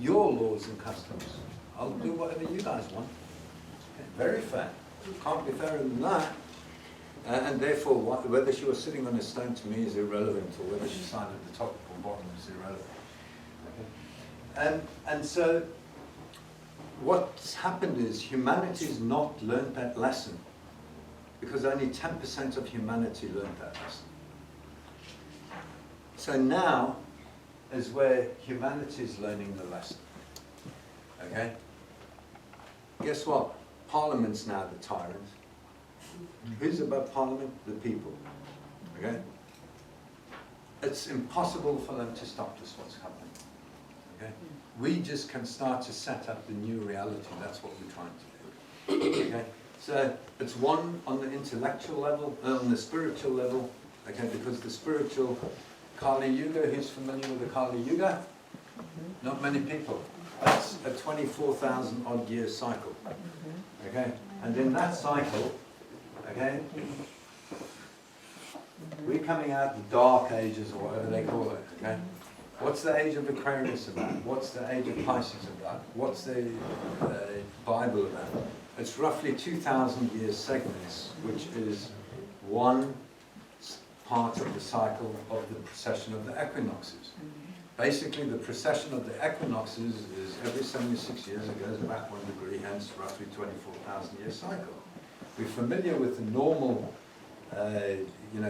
your laws and customs. I'll do whatever you guys want. Okay, very fair. Can't be fairer than that. And therefore, whether she was sitting on a stone to me is irrelevant, or whether she signed at the top or bottom is irrelevant. Okay? And so, what's happened is humanity has not learned that lesson, because only 10% of humanity learned that lesson. So now is where humanity is learning the lesson. Okay? Guess what? Parliament's now the tyrant. Who's above Parliament? The people. Okay? It's impossible for them to stop this, what's happening. Okay? We just can start to set up the new reality. That's what we're trying to do. Okay? So it's one on the intellectual level, on the spiritual level. Okay? Because the spiritual Kali Yuga, who's familiar with the Kali Yuga? Not many people. That's a 24,000 odd year cycle. Okay? And in that cycle, okay, we're coming out the dark ages, or whatever they call it, okay? What's the age of Aquarius about? What's the age of Pisces about? What's the Bible about? It's roughly 2,000 year segments, which is one part of the cycle of the precession of the equinoxes. Basically, the precession of the equinoxes is every 76 years, it goes back 1 degree, hence roughly 24,000 year cycle. We're familiar with the normal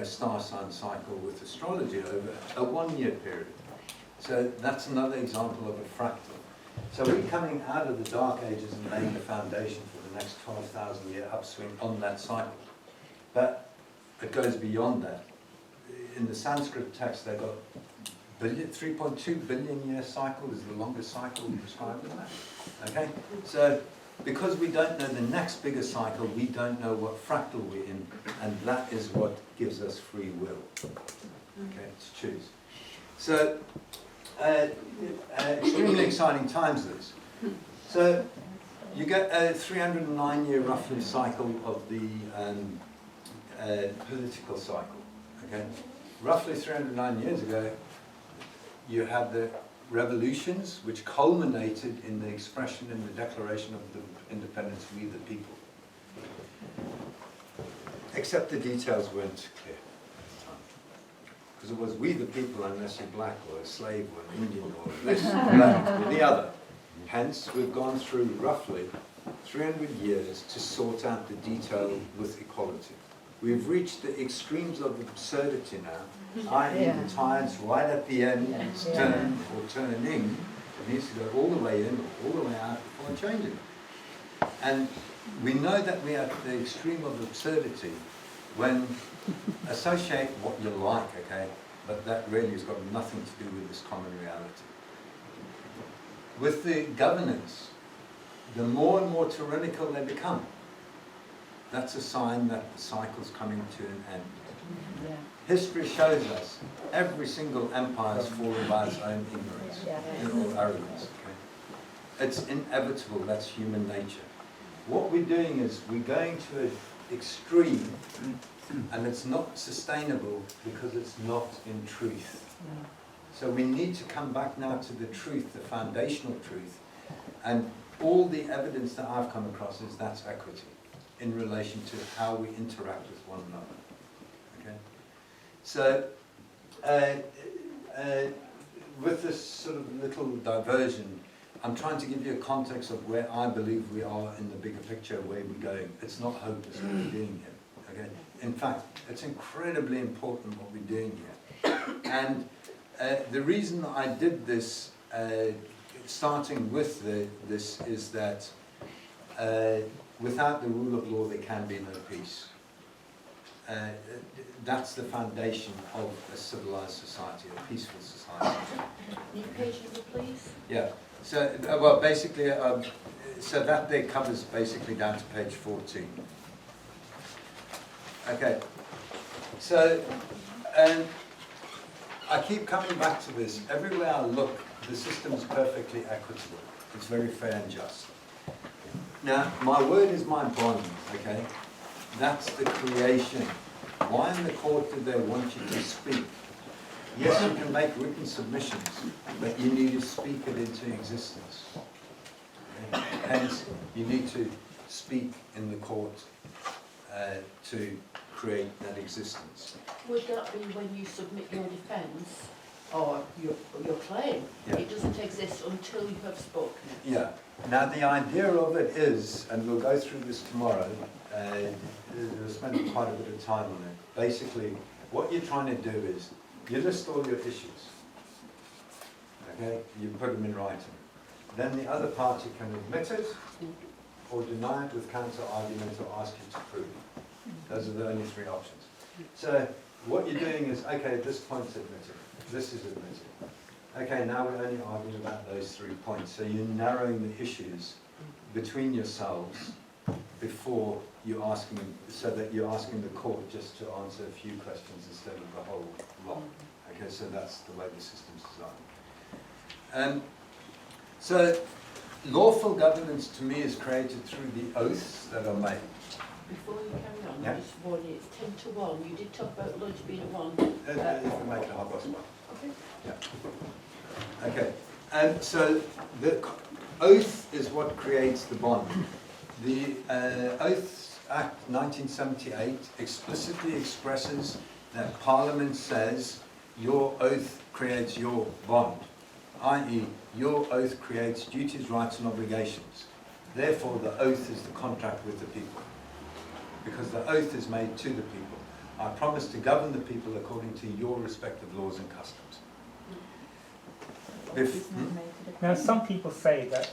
star sign cycle with astrology over a 1 year period. So that's another example of a fractal. So we're coming out of the dark ages and laying the foundation for the next 12,000 year upswing on that cycle. But it goes beyond that. In the Sanskrit text, they've got 3.2 billion year cycle is the longest cycle described in that. Okay? So, because we don't know the next bigger cycle, we don't know what fractal we're in, and that is what gives us free will. Okay, to choose. So, extremely exciting times this. So, you get a 309 year roughly cycle of the political cycle. Okay? Roughly 309 years ago, you had the revolutions, which culminated in the expression in the Declaration of the Independence, we the people. Except the details weren't clear at the time. Because it was we the people unless you're black or a slave or an Indian or less black or the other. Hence, we've gone through roughly 300 years to sort out the detail with equality. We've reached the extremes of absurdity now, i.e. the tides right at the end, turn or turning, it needs to go all the way in or all the way out before changing. And we know that we are at the extreme of absurdity when associate what you like, okay, but that really has got nothing to do with this common reality. With the governance, the more and more tyrannical they become, that's a sign that the cycle's coming to an end. Yeah. History shows us every single empire is fallen by its own ignorance or arrogance. Okay? It's inevitable, that's human nature. What we're doing is we're going to an extreme, and it's not sustainable because it's not in truth. So we need to come back now to the truth, the foundational truth, and all the evidence that I've come across is that's equity in relation to how we interact with one another. Okay? So, with this sort of little diversion, I'm trying to give you a context of where I believe we are in the bigger picture, where we're going. It's not hopeless what we're doing here. Okay? In fact, it's incredibly important what we're doing here. And the reason I did this, starting with this, is that without the rule of law, there can be no peace. That's the foundation of a civilized society, a peaceful society. Need page number, please? Yeah. So, well, basically, so that there covers basically down to page 14. Okay. So, I keep coming back to this. Everywhere I look, the system is perfectly equitable. It's very fair and just. Now, my word is my bond, okay? That's the creation. Why in the court do they want you to speak? Yes, you can make written submissions, but you need to speak it into existence. Okay? Hence, you need to speak in the court to create that existence. Would that be when you submit your defence or your claim? Yeah. It doesn't exist until you have spoken it. Yeah. Now the idea of it is, and we'll go through this tomorrow, we'll spend quite a bit of time on it. Basically, what you're trying to do is, you list all your issues. Okay? You put them in writing. Then the other party can admit it, or deny it with counter argument, or ask you to prove it. Those are the only three options. So what you're doing is, okay, at this point's admitted. This is admitted. Okay, now we're only arguing about those 3 points. So you're narrowing the issues between yourselves before you're asking, so that you're asking the court just to answer a few questions instead of the whole lot. Okay, so that's the way the system's designed. So lawful governance to me is created through the oaths that are made. Before you carry on, Yeah. I just warn you, it's 10 to 1. You did talk about lunch being at 1. If we make it 1:30. Okay. Yeah. Okay. And so the oath is what creates the bond. The Oaths Act 1978 explicitly expresses that Parliament says your oath creates your bond, i.e. your oath creates duties, rights and obligations. Therefore the oath is the contract with the people, because the oath is made to the people. I promise to govern the people according to your respective laws and customs. Now, some people say that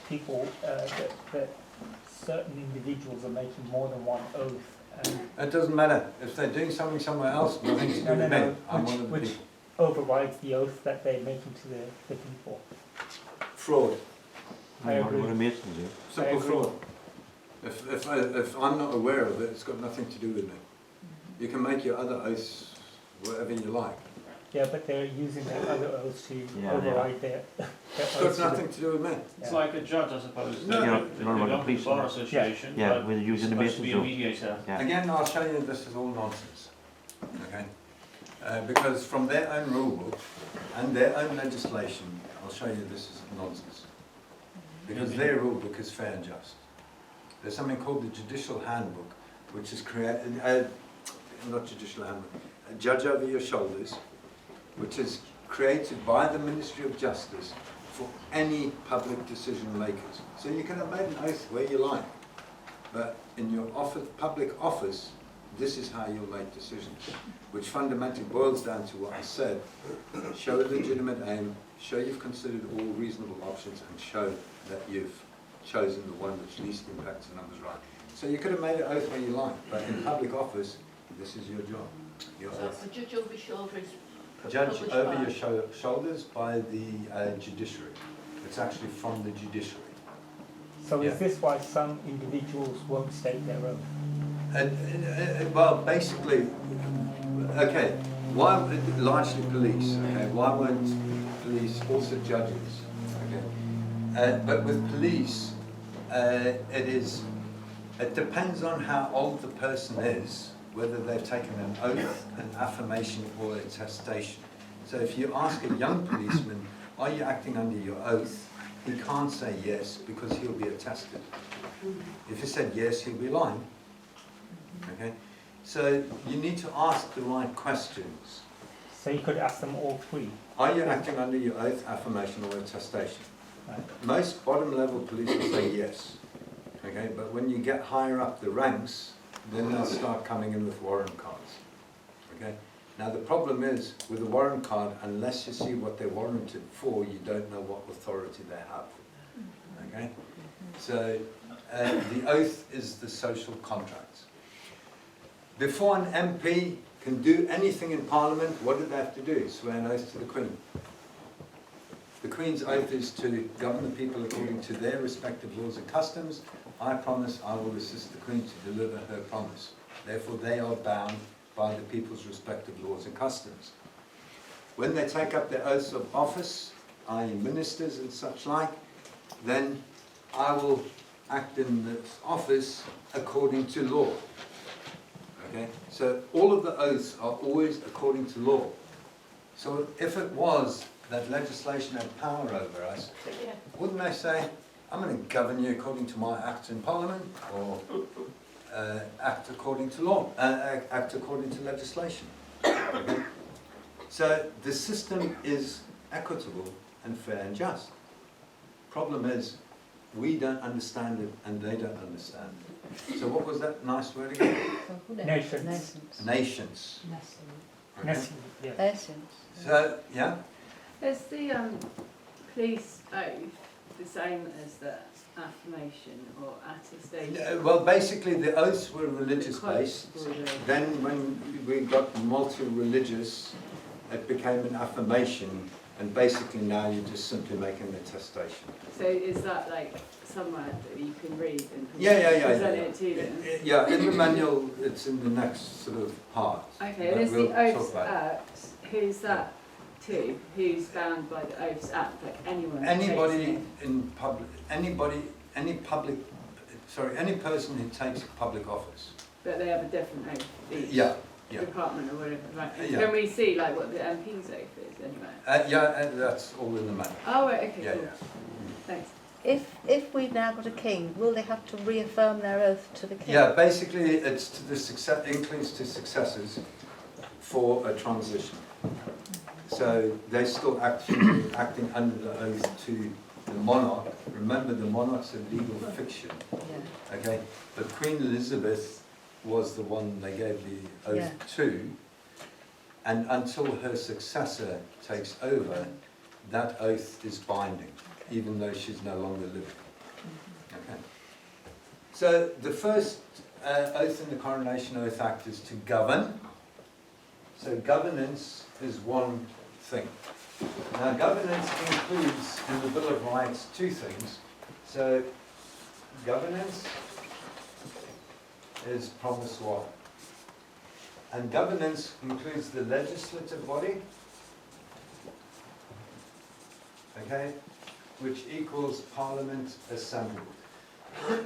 that certain individuals are making more than one oath. It doesn't matter. If they're doing something somewhere else, nothing to do with me. I'm one of the which people. overrides the oath that they're making to the people. Fraud. I agree. Simple agree. fraud. If I'm not aware of it, it's got nothing to do with me. You can make your other oaths whatever you like. Yeah, but they're using their other oaths to Yeah, override their It's got oaths. nothing to do with me. It's like a judge, I suppose. No, you're They not belong like a to police, the Bar yeah. Association, Yeah, but we're using the supposed to be a basis of- mediator. Yeah. Again, I'll show you this is all nonsense. Okay? Because from their own rule book and their own legislation, I'll show you this is nonsense. Because their rule book is fair and just. There's something called the Judicial Handbook, which is created, not Judicial Handbook, a Judge Over Your Shoulders, which is created by the Ministry of Justice for any public decision makers. So you can have made an oath where you like, but in your public office, this is how you'll make decisions, which fundamentally boils down to what I said: show a legitimate aim, show you've considered all reasonable options, and show that you've chosen the one which least impacts the numbers right. So you could have made an oath where you like, but in public office, this is your job, your So oath. a judge over your shoulder is Judge published over by- your shoulders by the judiciary. It's actually from the judiciary. So Yeah. is this why some individuals won't state their oath? Well, basically, okay, why largely police? Okay, why weren't police also judges? Okay, but with police, it depends on how old the person is, whether they've taken an oath, an affirmation, or a attestation. So if you ask a young policeman, are you acting under your oath? He can't say yes because he'll be attested. If he said yes, he'll be lying. Okay, so you need to ask the right questions. So you could ask them all three. Are you acting under your oath, affirmation, or attestation? Right. Most bottom-level police will say yes. Okay, but when you get higher up the ranks, then they'll start coming in with warrant cards. Okay, now the problem is with a warrant card, unless you see what they're warranted for, you don't know what authority they have. Okay, so the oath is the social contract. Before an MP can do anything in Parliament, what do they have to do? Swear an oath to the Queen. The Queen's oath is to govern the people according to their respective laws and customs. I promise I will assist the Queen to deliver her promise. Therefore, they are bound by the people's respective laws and customs. When they take up their oaths of office, i.e. ministers and such like, then I will act in this office according to law. Okay? So all of the oaths are always according to law. So if it was that legislation had power over us, Yeah. wouldn't they say, I'm going to govern you according to my acts in Parliament, or act according to law, act according to legislation? Okay? So the system is equitable and fair and just. Problem is, we don't understand it and they don't understand it. So what was that nice word again? Nations. Nations. Okay? Nations, yeah. Essence. So, yeah? Is the police oath the same as the affirmation or attestation? Well, basically the oaths were religious based. The quotes were Then when we got multi-religious, it became an affirmation, and basically now you're just simply making an attestation. So is that like somewhere that you can read and Yeah. present it to them? Yeah, in the manual, it's in the next sort of part. Okay, But and is we'll the talk Oaths about it. Act, who's that to? Who's bound by the Oaths Act? Like anyone? who Anybody takes in public, any person who takes public office. it? But they have a different oath, each Yeah. department or whatever, right? Yeah. Can we see like what the MP's oath is anyway? That's all in the manual. Oh, right, okay, Yeah, cool. yeah. Thanks. If we've now got a king, will they have to reaffirm their oath to the king? Yeah, basically it's to the includes to successors for a transition. So they're still acting under the oath to the monarch. Remember, the monarch's a legal fiction, Yeah. okay? But Queen Elizabeth was the one they gave the oath Yeah. to, and until her successor takes over, that oath is binding, even though she's no longer living. Okay. So the first oath in the Coronation Oath Act is to govern. So governance is one thing. Now governance includes in the Bill of Rights two things. So governance is promise one. And governance includes the legislative body, okay, which equals Parliament assembled.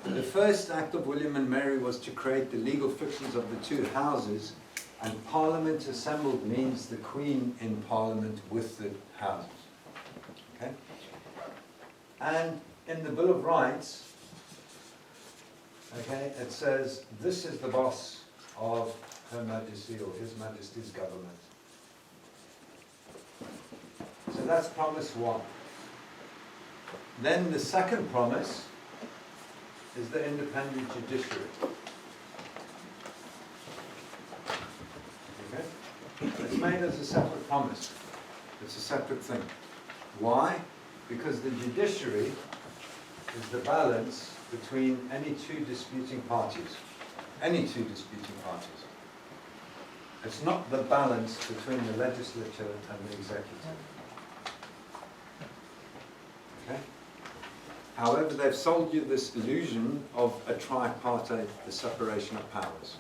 The first act of William and Mary was to create the legal fictions of the two houses, and Parliament assembled means the Queen in Parliament with the houses. Okay? And in the Bill of Rights, okay, it says this is the boss of Her Majesty or His Majesty's government. So that's promise one. Then the second promise is the independent judiciary. Okay? It's made as a separate promise. It's a separate thing. Why? Because the judiciary is the balance between any two disputing parties. Any two disputing parties. It's not the balance between the legislature and the executive. Okay? However, they've sold you this illusion of a tripartite, the separation of powers.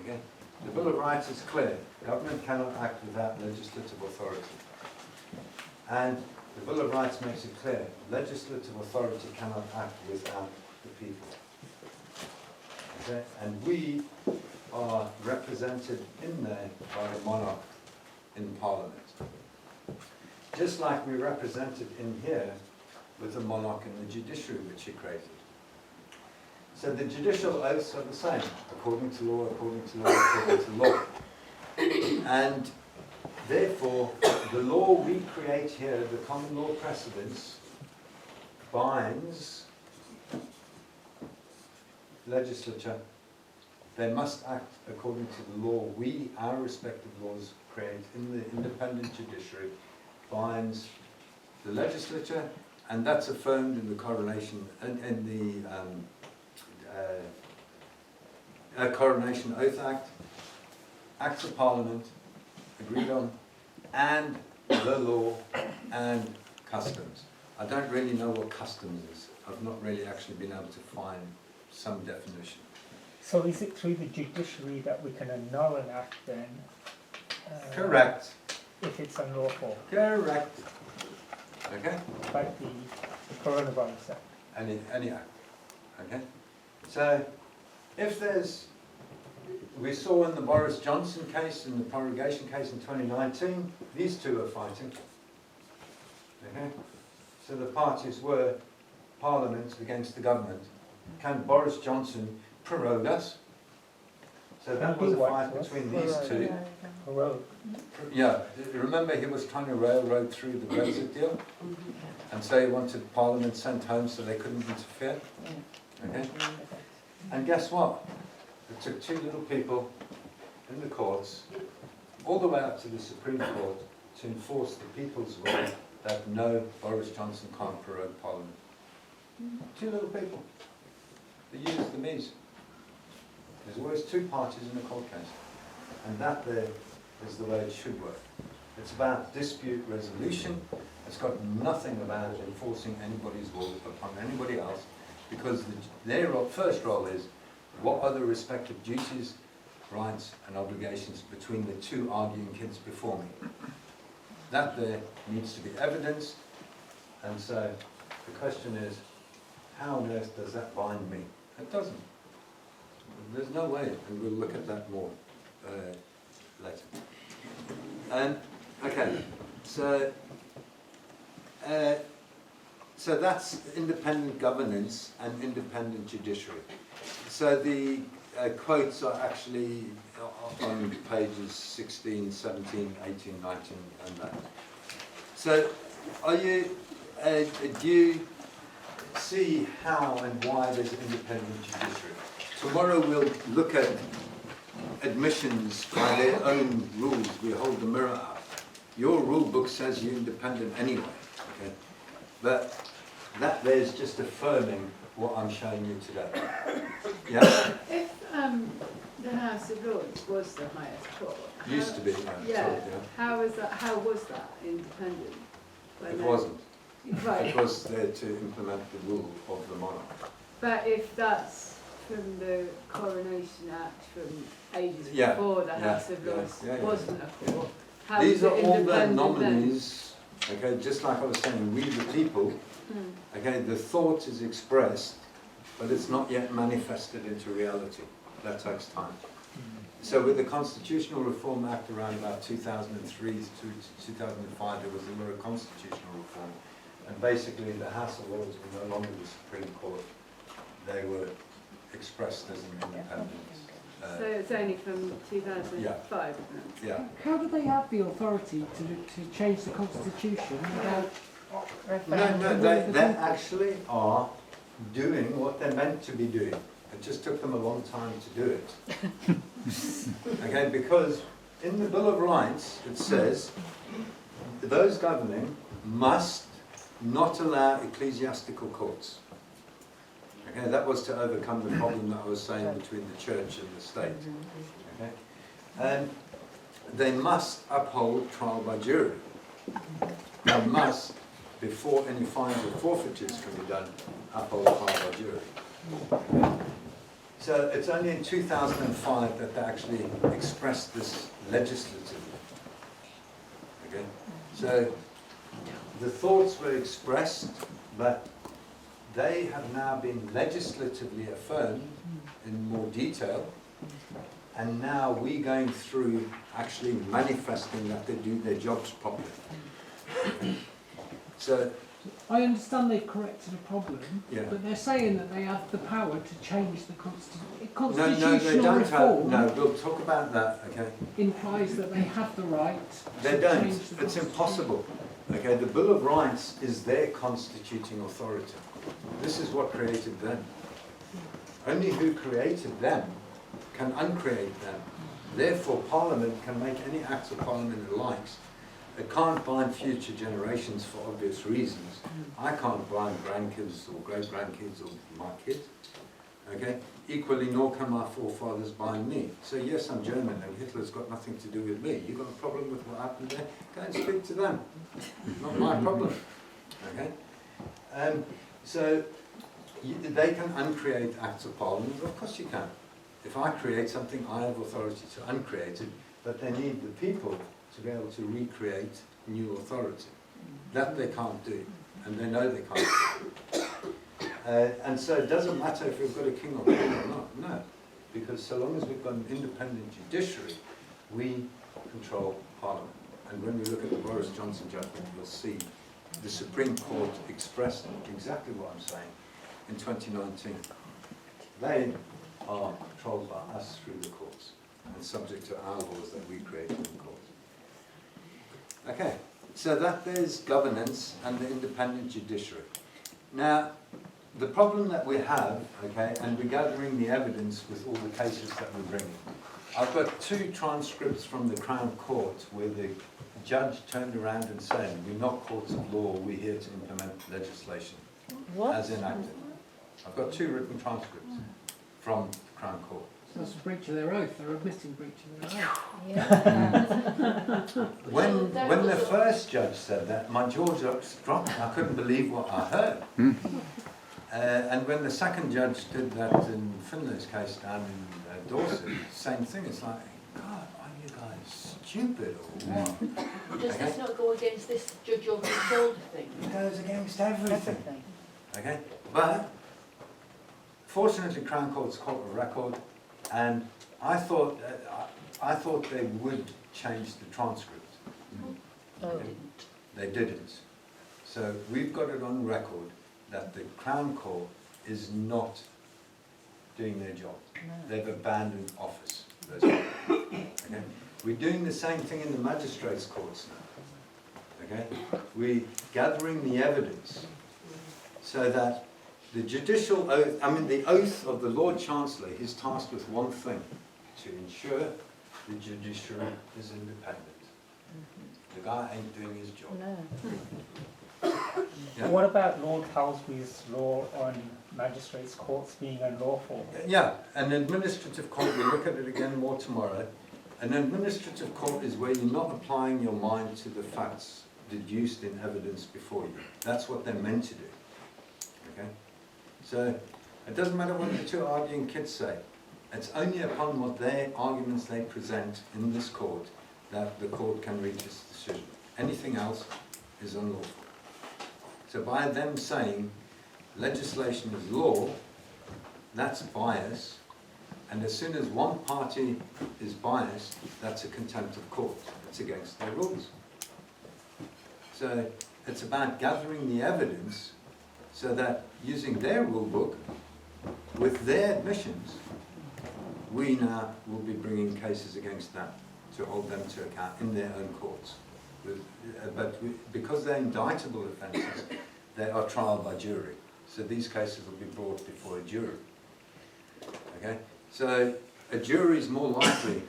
Okay? The Bill of Rights is clear. Government cannot act without legislative authority. And the Bill of Rights makes it clear, legislative authority cannot act without the people. Okay? And we are represented in there by the monarch in Parliament. Just like we're represented in here with the monarch and the judiciary which he created. So the judicial oaths are the same, according to law, according to law, according to law. And therefore, the law we create here, the common law precedents, binds legislature. They must act according to the law we, our respective laws, create in the independent judiciary, binds the legislature, and that's affirmed in the Coronation, in the Coronation Oath Act, Acts of Parliament, agreed on, and the law, and customs. I don't really know what customs is. I've not really actually been able to find some definition. So is it through the judiciary that we can annul an act then? Correct. If it's unlawful, Correct. Okay? like the coronavirus act? Any act. Okay? So, if there's we saw in the Boris Johnson case, in the prorogation case in 2019, these two are fighting. Okay? So the parties were Parliament against the government. Can Boris Johnson prorogue us? So that was a fight between these two. Road. Yeah, remember he was trying to railroad through the Brexit deal? And so he wanted Parliament sent home so they couldn't interfere? Okay? And guess what? It took two little people in the courts, all the way up to the Supreme Court, to enforce the people's will that no, Boris Johnson can't prorogue Parliament. Two little people. The yous, the me's. There's always two parties in a court case. And that there is the way it should work. It's about dispute resolution. It's got nothing about enforcing anybody's will upon anybody else, because their first role is, what are the respective duties, rights and obligations between the two arguing kids before me? That there needs to be evidenced, and so the question is, how on earth does that bind me? It doesn't. There's no way, and we'll look at that more later. Okay, so that's independent governance and independent judiciary. So the quotes are actually on pages 16, 17, 18, 19, and that. So, do you see how and why there's independent judiciary? Tomorrow we'll look at admissions by their own rules. We hold the mirror up. Your rule book says you're independent anyway, okay? But that there's just affirming what I'm showing you today. Yeah? If the House of Lords was the highest court, Used to be, yeah. How was that independent? It wasn't. Right. It was there to implement the rule of the monarch. But if that's from the Coronation Act from ages Yeah, before the yeah, House of yeah, Lords yeah, yeah. wasn't a court, how These was are it all the independent nominees, okay, just like I was saying, we the people, okay, the thought is expressed, but it's not yet manifested into reality. That takes time. So with the Constitutional Reform Act around about 2003 to 2005, there was a lot of constitutional reform. And basically the House of Lords were no longer the Supreme Court. They were expressed as an independent. So it's only from 2005, isn't it? Yeah. How do they have the authority to change the constitution without? No, they actually are doing what they're meant to be doing. It just took them a long time to do it. Okay, because in the Bill of Rights it says those governing must not allow ecclesiastical courts. Okay, that was to overcome the problem that I was saying between the church and the state. Okay? And they must uphold trial by jury. They must, before any fines or forfeitures can be done, uphold trial by jury. So it's only in 2005 that they actually expressed this legislatively. Okay? So the thoughts were expressed, but they have now been legislatively affirmed in more detail, and now we're going through actually manifesting that they do their jobs properly. So, I understand they've corrected a problem, yeah. but they're saying that they have the power to change the constitutional No, they don't reform. no, we'll talk about that, okay? Implies that they have the right. They to don't, change the it's impossible. Okay, the Bill of Rights is their constituting authority. This is what created them. Only who created them can uncreate them. Therefore, Parliament can make any acts of Parliament it likes. It can't bind future generations for obvious reasons. I can't bind grandkids or great-grandkids or my kids. Okay? Equally, nor can my forefathers bind me. So yes, I'm German and Hitler's got nothing to do with me. You've got a problem with what happened there? Go and speak to them. Not my problem. Okay? So they can uncreate acts of Parliament. Of course you can. If I create something, I have authority to uncreate it, but they need the people to be able to recreate new authority. That they can't do, and they know they can't do. And so it doesn't matter if we've got a king or queen or not, no. because so long as we've got an independent judiciary, we control Parliament. And when we look at the Boris Johnson judgment, you'll see the Supreme Court expressed exactly what I'm saying in 2019. They are controlled by us through the courts and subject to our laws that we create in the courts. Okay, so that there's governance and the independent judiciary. Now, the problem that we have, okay, and we're gathering the evidence with all the cases that we're bringing. I've got 2 transcripts from the Crown Court where the judge turned around and said, we're not courts of law, we're here to implement legislation What? as enacted. I've got 2 written transcripts from the Crown Court. So that's a breach of their oath. They're admitting breach of their oath. Yeah. When the first judge said that, my jaw dropped. I couldn't believe what I heard. And when the second judge did that in Finlay's case down in Dorset, same thing. It's like, God, are you guys stupid or what? Does this not go against this judge over the shoulder thing? It goes against everything. Everything. Okay, but fortunately, Crown Court's caught a record, and I thought they would change the transcript. Oh. They didn't. So we've got it on record that the Crown Court is not doing their job. No. They've abandoned office. Those people. Okay? We're doing the same thing in the magistrates' courts now. Okay? We're gathering the evidence so that the judicial oath, the oath of the Lord Chancellor is tasked with one thing, to ensure the judiciary is independent. The guy ain't doing his job. No. Yeah. What about Lord Halsby's law on magistrates' courts being unlawful? Yeah, an administrative court, we'll look at it again more tomorrow. An administrative court is where you're not applying your mind to the facts deduced in evidence before you. That's what they're meant to do. Okay? So, it doesn't matter what the 2 arguing kids say. It's only upon what their arguments they present in this court that the court can reach its decision. Anything else is unlawful. So by them saying legislation is law, that's bias, and as soon as one party is biased, that's a contempt of court. It's against their rules. So it's about gathering the evidence so that using their rule book, with their admissions, we now will be bringing cases against them to hold them to account in their own courts. Because they're indictable offences, they are trial by jury. So these cases will be brought before a jury. Okay? So a jury is more likely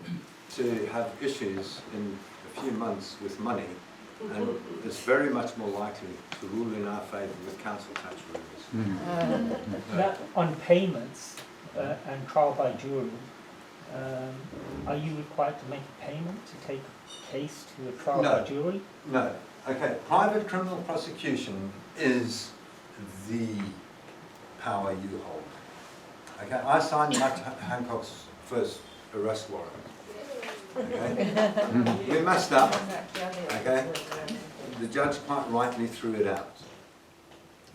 to have issues in a few months with money, and it's very much more likely to rule in our favour with council tax rulings. That on payments and trial by jury, are you required to make a payment to take a case to a trial No. by jury? No. Okay, private criminal prosecution is the power you hold. Okay, I signed Matt Hancock's first arrest warrant. Okay? We messed up. Okay? The judge quite rightly threw it out.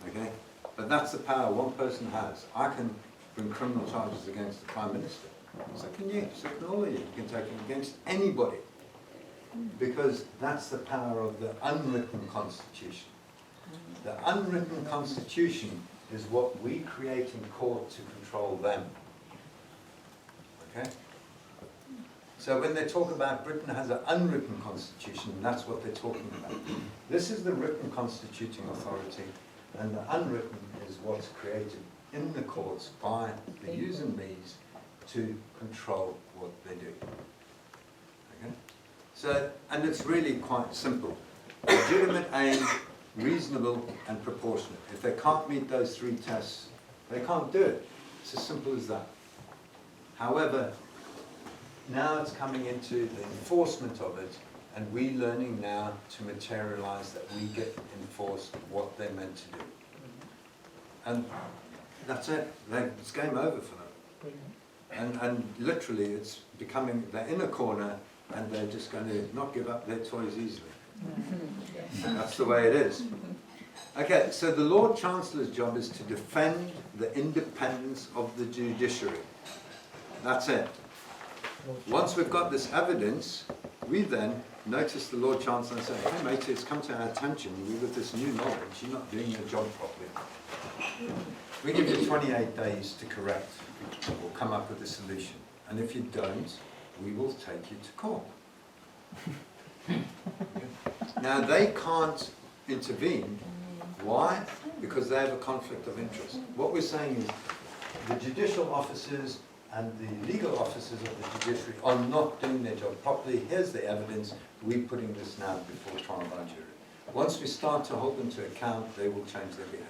Okay? But that's the power one person has. I can bring criminal charges against the Prime Minister. So can you. So can all of you. You can take it against anybody. Because that's the power of the unwritten Constitution. The unwritten Constitution is what we create in court to control them. Okay? So when they talk about Britain has an unwritten Constitution, that's what they're talking about. This is the written constituting authority, and the unwritten is what's created in the courts by the yous and me's to control what they do. Okay? So, and it's really quite simple. Legitimate aim, reasonable and proportionate. If they can't meet those 3 tests, they can't do it. It's as simple as that. However, now it's coming into the enforcement of it, and we're learning now to materialise that we get enforced what they're meant to do. And that's it. It's game over for them. And literally it's becoming, they're in a corner and they're just going to not give up their toys easily. That's the way it is. Okay, so the Lord Chancellor's job is to defend the independence of the judiciary. That's it. Once we've got this evidence, we then notice the Lord Chancellor and say, hey mate, it's come to our attention, with this new knowledge, you're not doing your job properly. We give you 28 days to correct or come up with a solution. And if you don't, we will take you to court. Now they can't intervene. Why? Because they have a conflict of interest. What we're saying is the judicial officers and the legal officers of the judiciary are not doing their job properly. Here's the evidence. We're putting this now before trial by jury. Once we start to hold them to account, they will change their behaviour.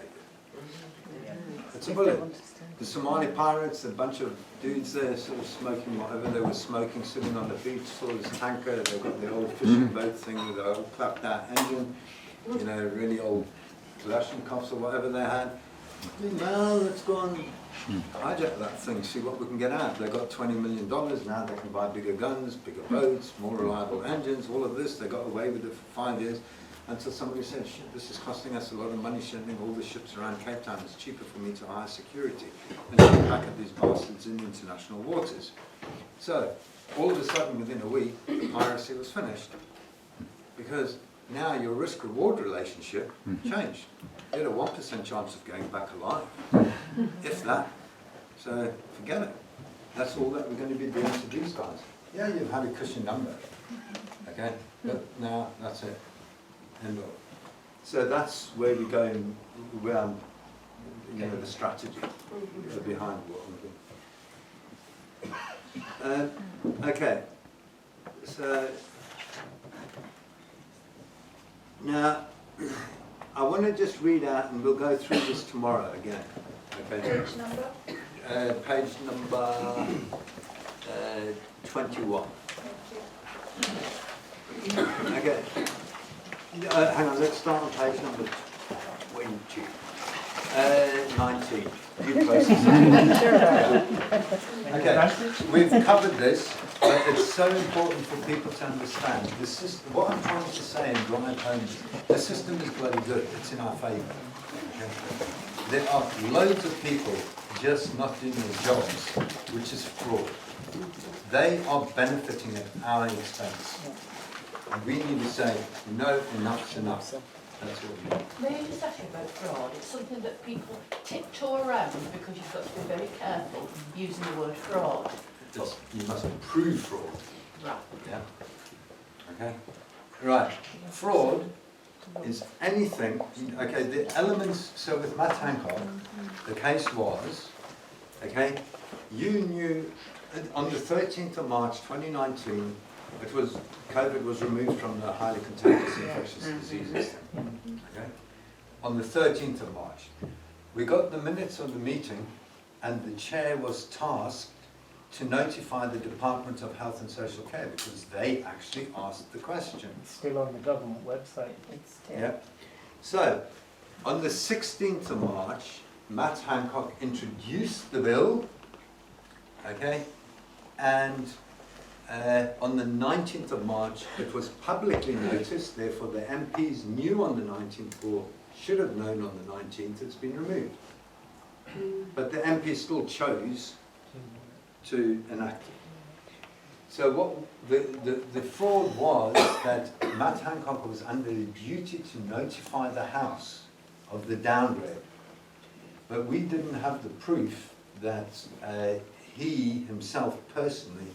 It's a bullet. The Somali pirates, a bunch of dudes there sort of smoking whatever they were smoking, sitting on the beach, saw this tanker, they've got the old fishing boat thing with the old clapped out engine, you know, really old Kalashnikovs or whatever they had. Well, let's go and hijack that thing, see what we can get out. They've got $20 million, now they can buy bigger guns, bigger boats, more reliable engines, all of this. They got away with it for 5 years until somebody said, shit, this is costing us a lot of money shipping all the ships around Cape Town. It's cheaper for me to hire security and shoot back at these bastards in international waters. So, all of a sudden, within a week, the piracy was finished. Because now your risk-reward relationship changed. You had a 1% chance of going back alive, if that. So forget it. That's all that we're going to be doing to these guys. Yeah, you've had a cushion number, okay? But now that's it. End of. So that's where we're going, where you know, the strategy behind what we're doing. Okay. So now, I want to just read out, and we'll go through this tomorrow again. Okay. Page number? Page number 21. Okay. Hang on, let's start on page number 20. 19. You okay, we've covered this, but it's so important for people to understand. The system, what I'm trying to say and drive home is the system is bloody good. It's in our favour. Okay? There are loads of people just not doing their jobs, which is fraud. They are benefiting at our expense. And we need to say, no, enough's enough. That's what we do. May I just ask you about fraud? It's something that people tiptoe around because you've got to be very careful using the word fraud. Just, you must prove fraud. Right. Yeah. Okay. Right. Fraud is anything. Okay. The elements. So with Matt Hancock, the case was. Okay. You knew on the 13th of March 2019. It was COVID was removed from the highly contagious infectious diseases thing. Okay. On the 13th of March, we got the minutes of the meeting, and the chair was tasked to notify the Department of Health and Social Care because they actually asked the question. It's still on the government website. It's still. Yeah. So, on the 16th of March, Matt Hancock introduced the bill. Okay, and. On the 19th of March, it was publicly noticed, therefore the MPs knew on the 19th, or should have known on the 19th, it's been removed. But the MPs still chose to enact it. So what the fraud was that Matt Hancock was under the duty to notify the House of the downgrade. But we didn't have the proof that he himself personally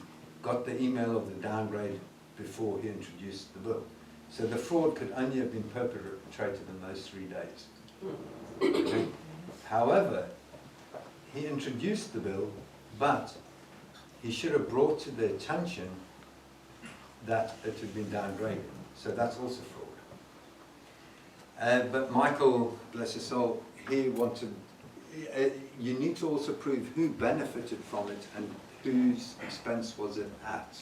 got the email of the downgrade before he introduced the bill. So the fraud could only have been perpetrated in those 3 days. Okay. However, he introduced the bill, but he should have brought to the attention that it had been downgraded. So that's also fraud. But Michael, bless his soul, he wanted, you need to also prove who benefited from it and whose expense was it at?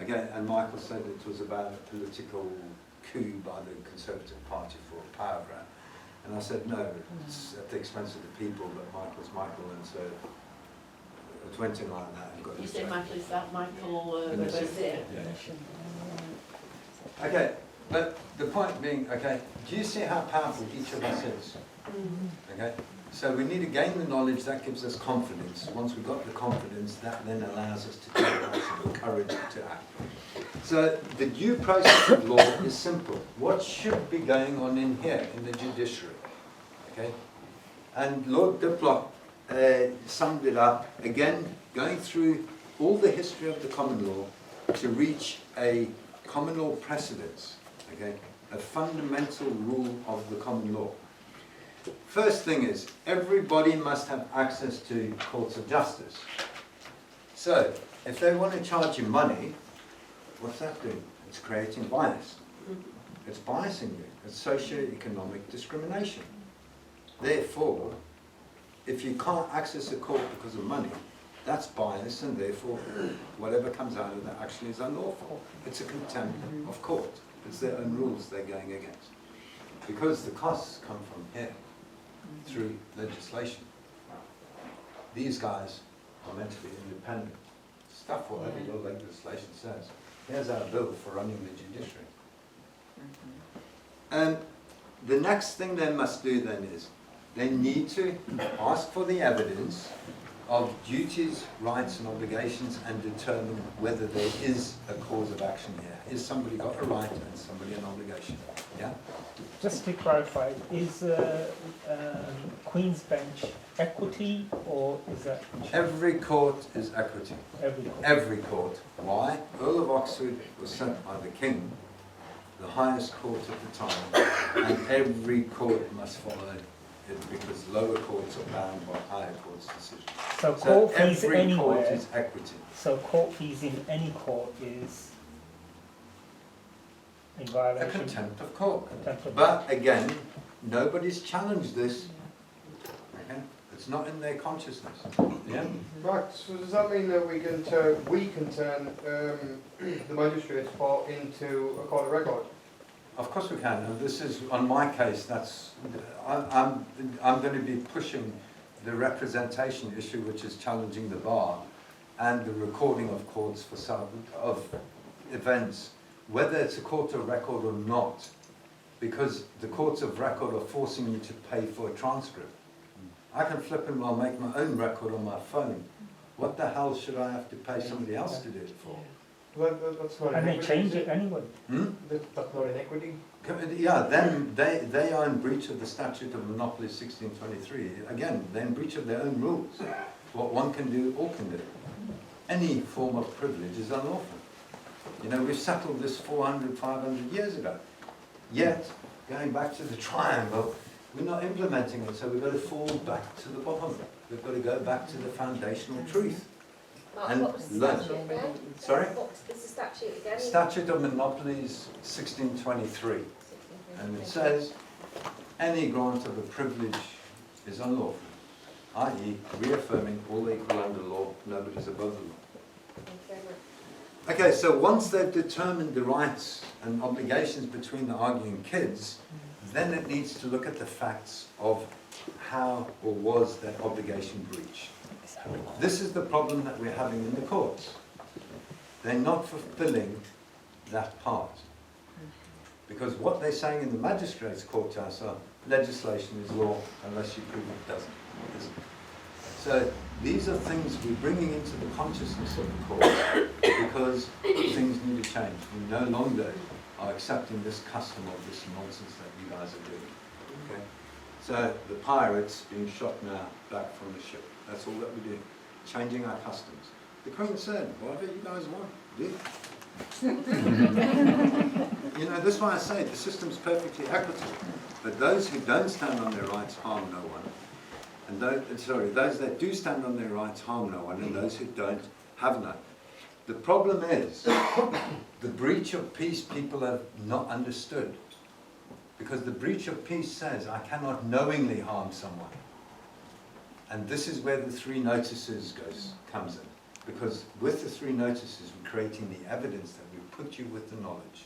Okay, and Michael said it was about a political coup by the Conservative Party for a power grab. And I said, no, it's at the expense of the people, but Michael's Michael, and so it went in like that. And got You say Michael, is that Michael Yeah. Okay, but the point being, okay, do you see how powerful each of us is? Okay, So we need to gain the knowledge, that gives us confidence. Once we've got the confidence, that then allows us to take action, the courage to act. So the due process of law is simple. What should be going on in here, in the judiciary? Okay? And Lord Diplock summed it up, again, going through all the history of the common law to reach a common law precedence, okay? A fundamental rule of the common law. First thing is, everybody must have access to courts of justice. So, if they want to charge you money, what's that doing? It's creating bias. It's biasing you. It's socio-economic discrimination. Therefore, if you can't access a court because of money, that's bias, and therefore whatever comes out of that actually is unlawful. It's a contempt of court. It's their own rules they're going against. Because the costs come from here, through legislation. These guys are meant to be independent. Stuff whatever your legislation says. Here's our bill for running the judiciary. And the next thing they must do then is, they need to ask for the evidence of duties, rights and obligations and determine whether there is a cause of action here. Is somebody got a right and somebody an obligation? Yeah? Just to clarify, is Queen's Bench equity or is that? Every court is equity. Every court. Every court. Why? Earl of Oxford was sent by the King, the highest court at the time, and every court must follow it because lower courts are bound by higher courts' decisions. So court fees every anywhere. court is equity. So court fees in any court is in A violation. contempt of court. Contempt of But again, nobody's challenged this. Okay? It's not in their consciousness. Yeah? Right, so does that mean that we can turn the magistrate's court into a court of record? Of course we can. And this is, on my case, I'm going to be pushing the representation issue, which is challenging the bar, and the recording of courts for some of events, whether it's a court of record or not, because the courts of record are forcing you to pay for a transcript. I can flip and I'll make my own record on my phone. What the hell should I have to pay somebody else to do it for? That's not And they inequity, change is it anyway. That's not inequity. Yeah, then they are in breach of the Statute of Monopoly 1623. Again, they're in breach of their own rules. What one can do, all can do. Any form of privilege is unlawful. You know, we've settled this 400, 500 years ago. Yet, going back to the triangle, we're not implementing it, so we've got to fall back to the bottom. We've got to go back to the foundational truth. Mark, And what was the learn. statute again? Sorry? What is the statute again? Statute of Monopolies 1623. And it says, any grant of a privilege is unlawful, i.e. reaffirming all equal under law, nobody's above the law. Thank you very much. Okay, so once they've determined the rights and obligations between the arguing kids, then it needs to look at the facts of how or was that obligation breached. This is the problem that we're having in the courts. They're not fulfilling that part. Because what they're saying in the magistrates' courthouse are, legislation is law unless you prove it doesn't. So these are things we're bringing into the consciousness of the court because things need to change. We no longer are accepting this custom of this nonsense that you guys are doing. Okay? So the pirates being shot now back from the ship. That's all that we're doing. Changing our customs. The Queen said, whatever you guys want, do. You know, that's why I say the system's perfectly equitable. But those who don't stand on their rights harm no one. And those that do stand on their rights harm no one, and those who don't have none. The problem is, the breach of peace people have not understood. Because the breach of peace says, I cannot knowingly harm someone. And this is where the 3 notices comes in. Because with the 3 notices, we're creating the evidence that we put you with the knowledge.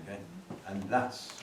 Okay? And that's